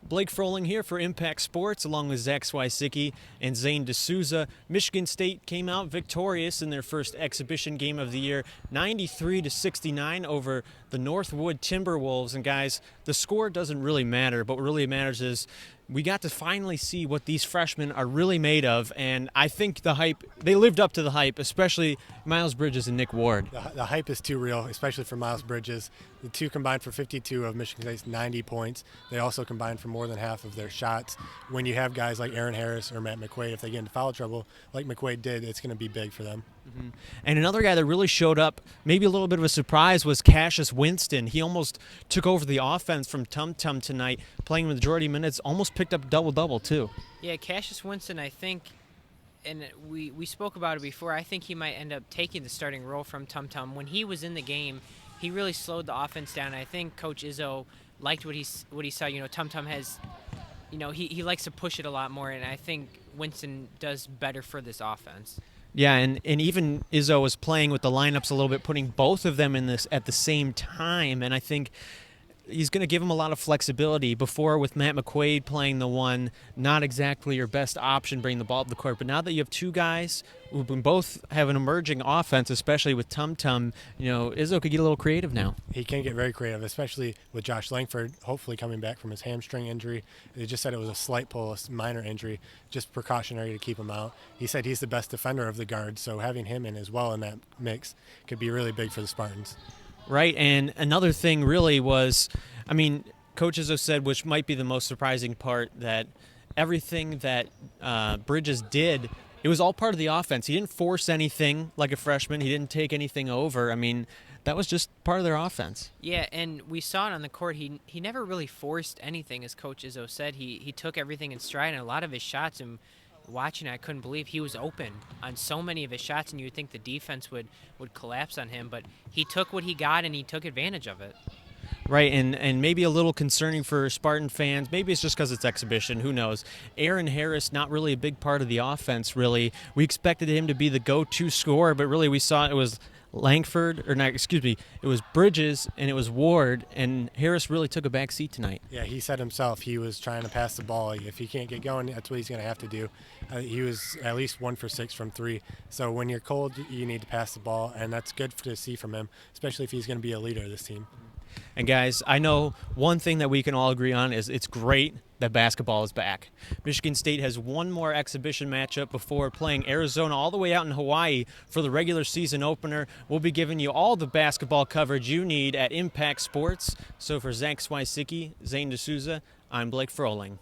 Blake Froling here for Impact Sports, along with Zach Swiecicki and Zane D'Souza. Michigan State came out victorious in their first exhibition game of the year, 93-69 over the Northwood Timberwolves. And guys, the score doesn't really matter, but what really matters is we got to finally see what these freshmen are really made of, and I think they lived up to the hype, especially Miles Bridges and Nick Ward. The hype is too real, especially for Miles Bridges. The two combined for 52 of Michigan State's 90 points. They also combined for more than half of their shots. When you have guys like Aaron Harris or Matt McQuaid, if they get into foul trouble like McQuaid did, it's going to be big for them. Mm-hmm. And another guy that really showed up, maybe a little bit of a surprise, was Cassius Winston. He almost took over the offense from Tum Tum tonight, playing majority minutes, almost picked up double-double too. Yeah, Cassius Winston, I think, and we spoke about it before, I think he might end up taking the starting role from Tum Tum. When he was in the game, he really slowed the offense down. I think Coach Izzo liked what he saw. You know, Tum Tum has, you know, he likes to push it a lot more, and I think Winston does better for this offense. Yeah, and even Izzo was playing with the lineups a little bit, putting both of them in this at the same time, and I think he's going to give him a lot of flexibility. Before, with Matt McQuaid playing the one, not exactly your best option bringing the ball up the court. But now that you have two guys who both have an emerging offense, especially with Tum Tum, you know, Izzo could get a little creative now. He can get very creative, especially with Josh Langford hopefully coming back from his hamstring injury. They just said it was a slight pull, a minor injury, just precautionary to keep him out. He said he's the best defender of the guards, so having him in as well in that mix could be really big for the Spartans. Right, and another thing really was, I mean, Coach Izzo said, which might be the most surprising part, that everything that Bridges did, it was all part of the offense. He didn't force anything like a freshman. He didn't take anything over. I mean, that was just part of their offense. Yeah, and we saw it on the court. He never really forced anything, as Coach Izzo said. He took everything in stride, and a lot of his shots, and watching it, I couldn't believe he was open on so many of his shots, and you would think the defense would collapse on him, but he took what he got and he took advantage of it. Right, and maybe a little concerning for Spartan fans. Maybe it's just because it's exhibition. Who knows? Aaron Harris, not really a big part of the offense, really. We expected him to be the go-to scorer, but really we saw it was it was Bridges and it was Ward, and Harris really took a back seat tonight. Yeah, he said himself he was trying to pass the ball. If he can't get going, that's what he's going to have to do. He was at least 1 for 6 from 3. So when you're cold, you need to pass the ball, and that's good to see from him, especially if he's going to be a leader of this team. And guys, I know one thing that we can all agree on is it's great that basketball is back. Michigan State has one more exhibition matchup before playing Arizona all the way out in Hawaii for the regular season opener. We'll be giving you all the basketball coverage you need at Impact Sports. So for Zach Swiecicki, Zane D'Souza, I'm Blake Froling.